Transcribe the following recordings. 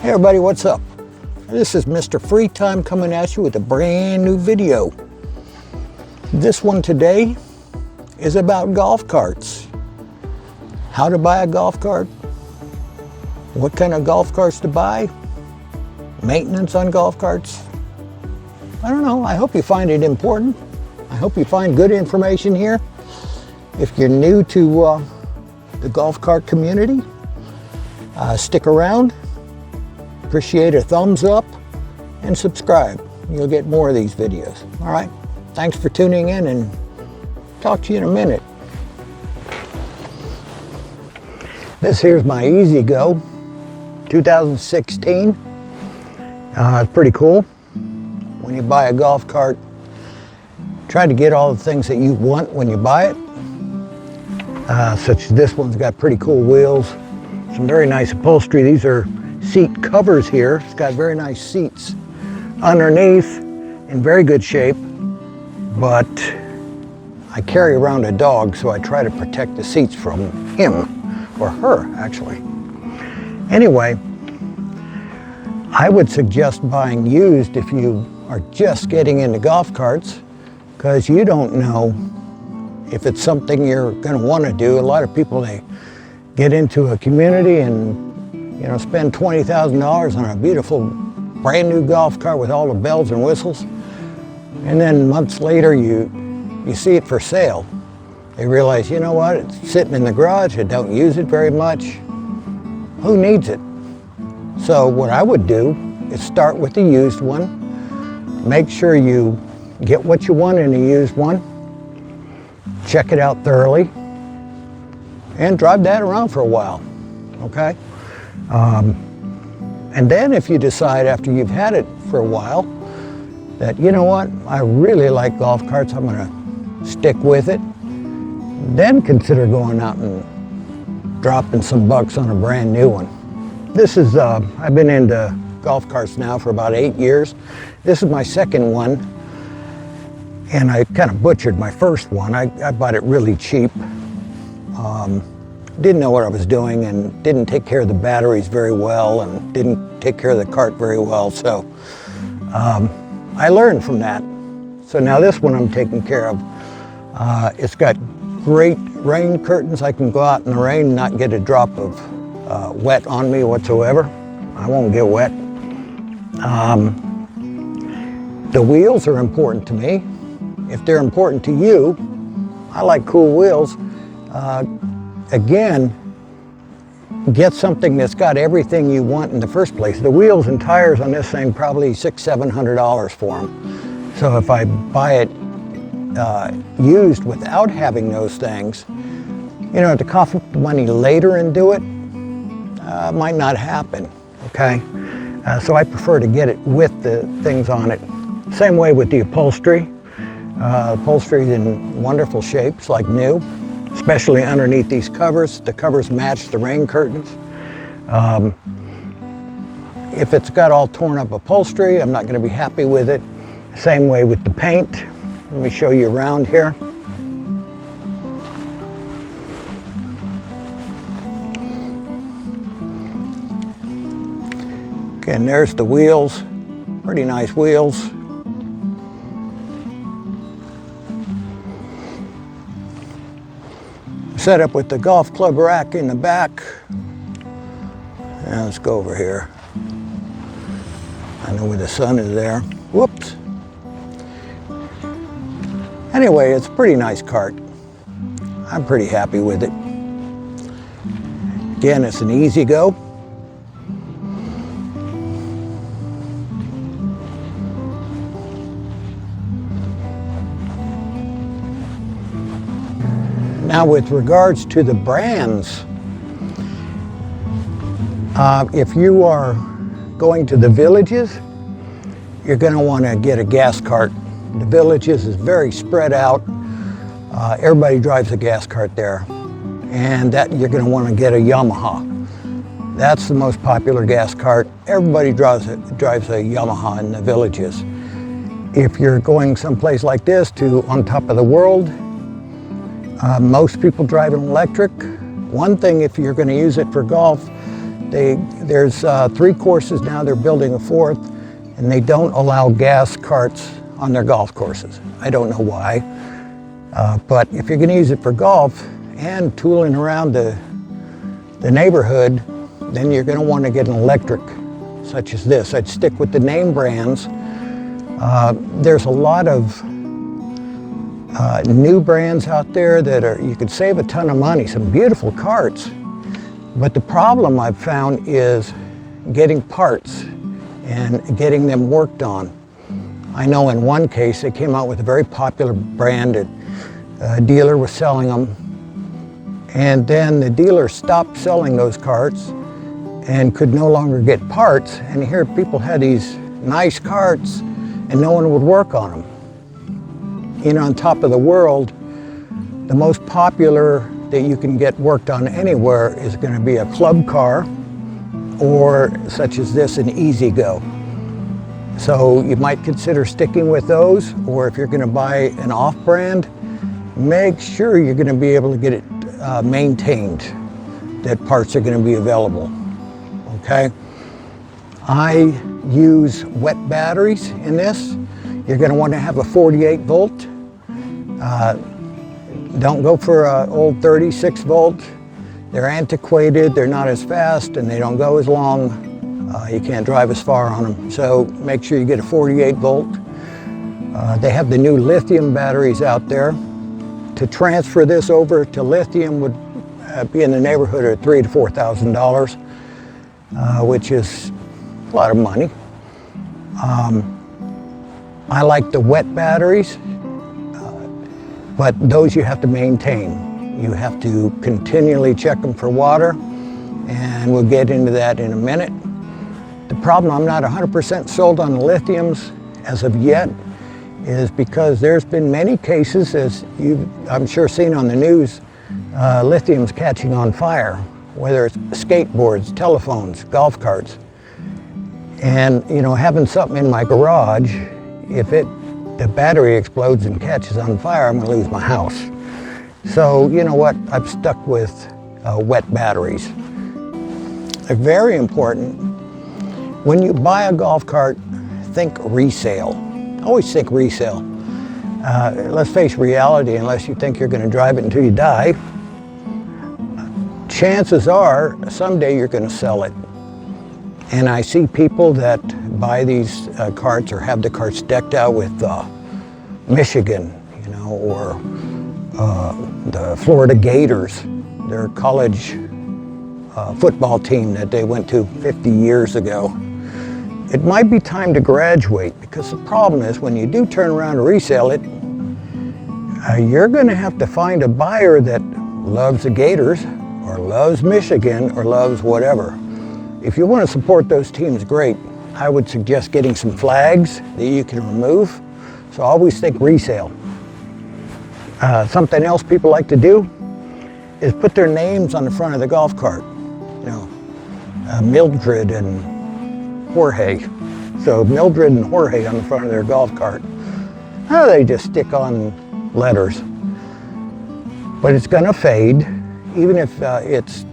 Hey everybody, what's up? This is Mr. Free Time coming at you with a brand new video. This one today is about golf carts. How to buy a golf cart, what kind of golf carts to buy, maintenance on golf carts. I don't know, I hope you find it important. I hope you find good information here. If you're new to the golf cart community, stick around. Appreciate a thumbs up and subscribe. You'll get more of these videos. All right, thanks for tuning in and talk to you in a minute. This here's my E-Z-GO 2016. It's pretty cool. When you buy a golf cart, try to get all the things that you want when you buy it. Such as this one's got pretty cool wheels, some very nice upholstery. These are seat covers here. It's got very nice seats underneath in very good shape, but I carry around a dog, so I try to protect the seats from him, or her actually. Anyway, I would suggest buying used if you are just getting into golf carts, because you don't know if it's something you're going to want to do. A lot of people, they get into a community and spend $20,000 on a beautiful brand new golf cart with all the bells and whistles, and then months later you see it for sale. They realize, you know what, it's sitting in the garage, I don't use it very much. Who needs it? So what I would do is start with the used one. Make sure you get what you want in a used one. Check it out thoroughly and drive that around for a while, okay? And then if you decide after you've had it for a while that, you know what, I really like golf carts, I'm gonna stick with it, then consider going out and dropping some bucks on a brand new one. This is, I've been into golf carts now for about 8 years. This is my second one, and I kind of butchered my first one. I bought it really cheap. Didn't know what I was doing and didn't take care of the batteries very well and didn't take care of the cart very well. So I learned from that. So now this one I'm taking care of. It's got great rain curtains. I can go out in the rain and not get a drop of wet on me whatsoever. I won't get wet. The wheels are important to me. If they're important to you, I like cool wheels. Again, get something that's got everything you want in the first place. The wheels and tires on this thing, probably $600-700 for them. So if I buy it used without having those things, to cough up the money later and do it, might not happen, okay? So I prefer to get it with the things on it. Same way with the upholstery. Upholstery is in wonderful shape, it's like new. Especially underneath these covers. The covers match the rain curtains. If it's got all torn up upholstery, I'm not going to be happy with it. Same way with the paint. Let me show you around here. Okay, and there's the wheels. Pretty nice wheels. Set up with the golf club rack in the back. Now let's go over here. I know where the sun is there. Whoops. Anyway, it's a pretty nice cart. I'm pretty happy with it. Again, it's an E-Z-GO. Now with regards to the brands, if you are going to the Villages, you're going to want to get a gas cart. The Villages is very spread out. Everybody drives a gas cart there. And that you're going to want to get a Yamaha. That's the most popular gas cart. Everybody drives a Yamaha in the Villages. If you're going someplace like this to on top of the world, most people drive an electric. One thing, if you're going to use it for golf, There's 3 courses now, they're building a 4th, and they don't allow gas carts on their golf courses. I don't know why, but if you're gonna use it for golf and tooling around the neighborhood, then you're gonna wanna get an electric, such as this. I'd stick with the name brands. There's a lot of new brands out there that you could save a ton of money, some beautiful carts. But the problem I've found is getting parts and getting them worked on. I know in one case they came out with a very popular brand, a dealer was selling them, and then the dealer stopped selling those carts and could no longer get parts, and here people had these nice carts and no one would work on them. You know, on top of the world, the most popular that you can get worked on anywhere is going to be a club car, or such as this, an E-Z-GO. So you might consider sticking with those, or if you're going to buy an off-brand, make sure you're going to be able to get it maintained, that parts are going to be available. Okay? I use wet batteries in this. You're going to want to have a 48 volt. Don't go for an old 36 volt. They're antiquated, they're not as fast, and they don't go as long. You can't drive as far on them. So make sure you get a 48 volt. They have the new lithium batteries out there. To transfer this over to lithium would be in the neighborhood of $3,000 to $4,000, which is a lot of money. I like the wet batteries. But those you have to maintain. You have to continually check them for water, and we'll get into that in a minute. The problem, I'm not 100% sold on the lithiums as of yet, is because there's been many cases, as you've, I'm sure, seen on the news, lithium's catching on fire, whether it's skateboards, telephones, golf carts. And, you know, having something in my garage, if the battery explodes and catches on fire, I'm gonna lose my house. So, you know what, I've stuck with wet batteries. They're very important. When you buy a golf cart, think resale. Always think resale. Let's face reality, unless you think you're gonna drive it until you die, chances are someday you're gonna sell it. And I see people that buy these carts or have the carts decked out with Michigan, you know, or the Florida Gators, their college football team that they went to 50 years ago. It might be time to graduate, because the problem is when you do turn around and resell it, you're going to have to find a buyer that loves the Gators or loves Michigan or loves whatever. If you want to support those teams, great. I would suggest getting some flags that you can remove. So always think resale. Something else people like to do is put their names on the front of the golf cart. You know, Mildred and Jorge. So Mildred and Jorge on the front of their golf cart. They just stick on letters. But it's going to fade, even if it's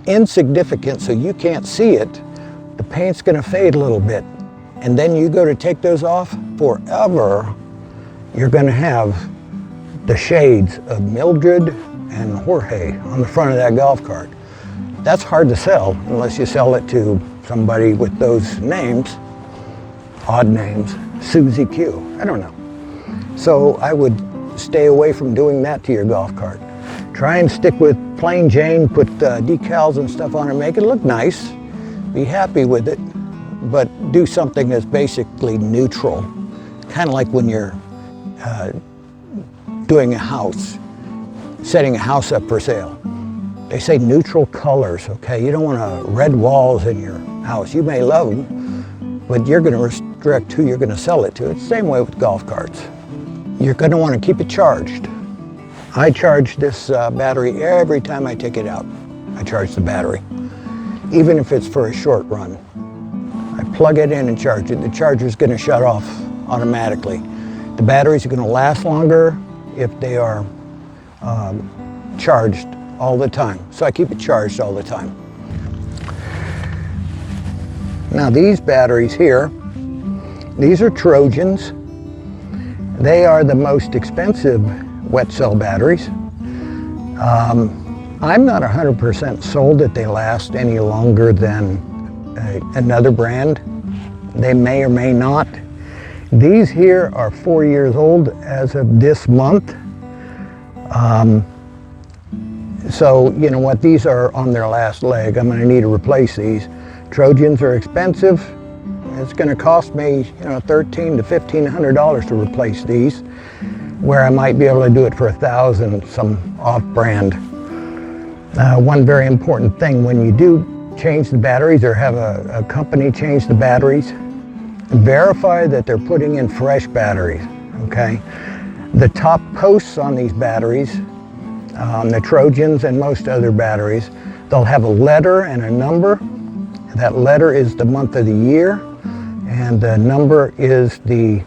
insignificant so you can't see it. The paint's going to fade a little bit, and then you go to take those off, forever you're going to have the shades of Mildred and Jorge on the front of that golf cart. That's hard to sell unless you sell it to somebody with those names, odd names, Susie Q, I don't know. So I would stay away from doing that to your golf cart. Try and stick with plain Jane, put decals and stuff on it, make it look nice. Be happy with it, but do something that's basically neutral. Kind of like when you're doing a house, setting a house up for sale. They say neutral colors, okay? You don't want red walls in your house. You may love them, but you're going to restrict who you're going to sell it to. It's the same way with golf carts. You're going to want to keep it charged. I charge this battery every time I take it out. I charge the battery, even if it's for a short run. I plug it in and charge it. The charger's going to shut off automatically. The batteries are going to last longer if they are charged all the time. So I keep it charged all the time. Now these batteries here, these are Trojans. They are the most expensive wet cell batteries. I'm not 100% sold that they last any longer than another brand. They may or may not. These here are 4 years old as of this month. So you know what, these are on their last leg. I'm going to need to replace these. Trojans are expensive. It's going to cost me, you know, $1,300 to $1,500 to replace these, where I might be able to do it for $1,000, some off-brand. One very important thing when you do change the batteries or have a company change the batteries, verify that they're putting in fresh batteries, okay? The top posts on these batteries, the Trojans and most other batteries, they'll have a letter and a number. That letter is the month of the year, and the number is the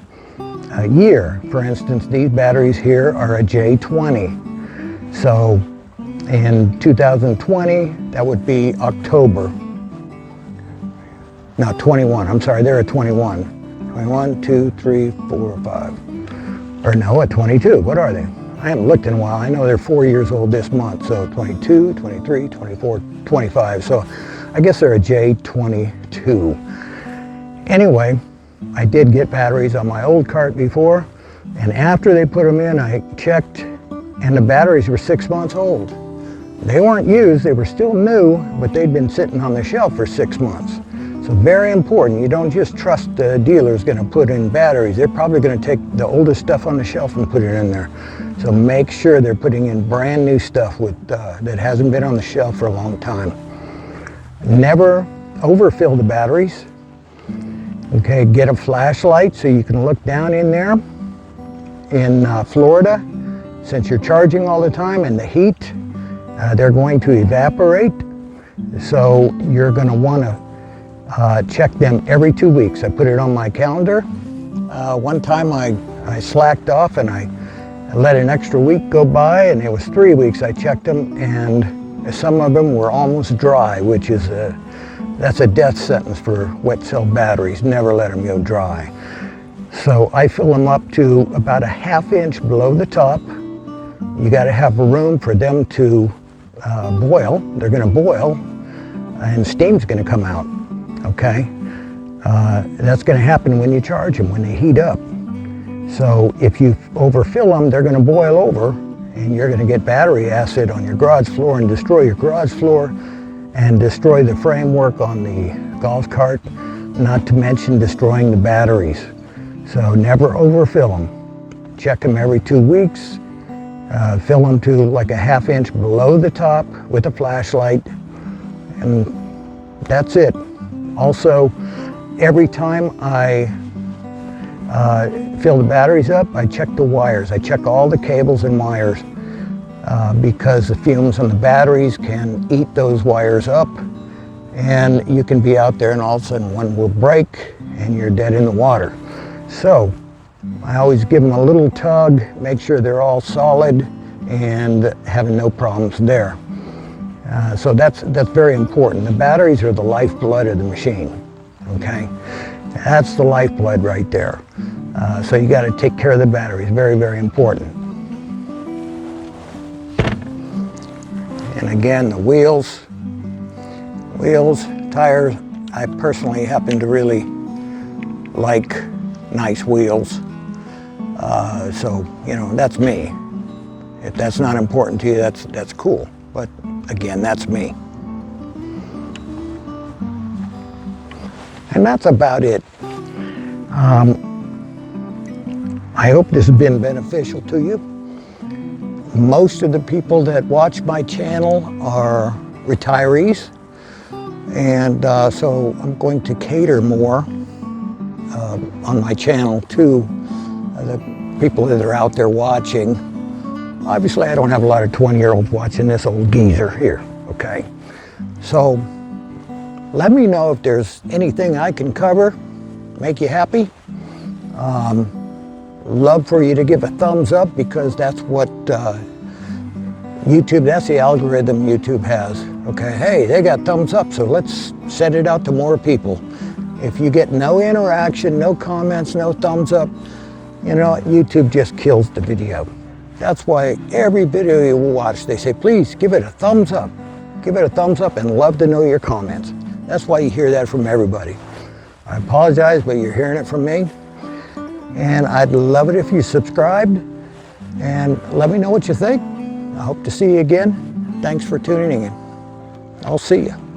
year. For instance, these batteries here are a J20. So in 2020, that would be October. No, 21, I'm sorry, they're a 21. 21, 2, 3, 4, 5. Or no, a 22, what are they? I haven't looked in a while. I know they're 4 years old this month, so 22, 23, 24, 25. So I guess they're a J22. Anyway, I did get batteries on my old cart before, and after they put them in, I checked, and the batteries were 6 months old. They weren't used, they were still new, but they'd been sitting on the shelf for 6 months. So very important, you don't just trust the dealer's gonna put in batteries. They're probably gonna take the oldest stuff on the shelf and put it in there. So make sure they're putting in brand new stuff that hasn't been on the shelf for a long time. Never overfill the batteries. Okay, get a flashlight so you can look down in there. In Florida, since you're charging all the time and the heat, they're going to evaporate. So you're going to want to check them every 2 weeks. I put it on my calendar. One time I slacked off and I let an extra week go by, and it was 3 weeks I checked them, and some of them were almost dry, which is that's a death sentence for wet cell batteries. Never let them go dry. So I fill them up to about a ½ inch below the top. You got to have room for them to boil. They're going to boil, and steam's going to come out. Okay, that's going to happen when you charge them, when they heat up. So if you overfill them, they're going to boil over, and you're going to get battery acid on your garage floor and destroy your garage floor and destroy the framework on the golf cart, not to mention destroying the batteries. So never overfill them. Check them every 2 weeks. Fill them to like a ½ inch below the top with a flashlight, and that's it. Also, every time I fill the batteries up, I check the wires. I check all the cables and wires because the fumes on the batteries can eat those wires up, and you can be out there and all of a sudden one will break and you're dead in the water. So I always give them a little tug, make sure they're all solid and having no problems there. So that's very important. The batteries are the lifeblood of the machine, okay? That's the lifeblood right there. So you got to take care of the batteries, very, very important. And again, the wheels, tires, I personally happen to really like nice wheels. So, you know, that's me. If that's not important to you, that's cool. But again, that's me. And that's about it. I hope this has been beneficial to you. Most of the people that watch my channel are retirees, and so I'm going to cater more on my channel to the people that are out there watching. Obviously, I don't have a lot of 20-year-olds watching this old geezer here, okay? So let me know if there's anything I can cover, make you happy. Love for you to give a thumbs up, because that's what YouTube, that's the algorithm YouTube has. Okay, hey, they got thumbs up, so let's send it out to more people. If you get no interaction, no comments, no thumbs up, you know, YouTube just kills the video. That's why every video you watch, they say, please give it a thumbs up. Give it a thumbs up and love to know your comments. That's why you hear that from everybody. I apologize, but you're hearing it from me. And I'd love it if you subscribed and let me know what you think. I hope to see you again. Thanks for tuning in. I'll see you.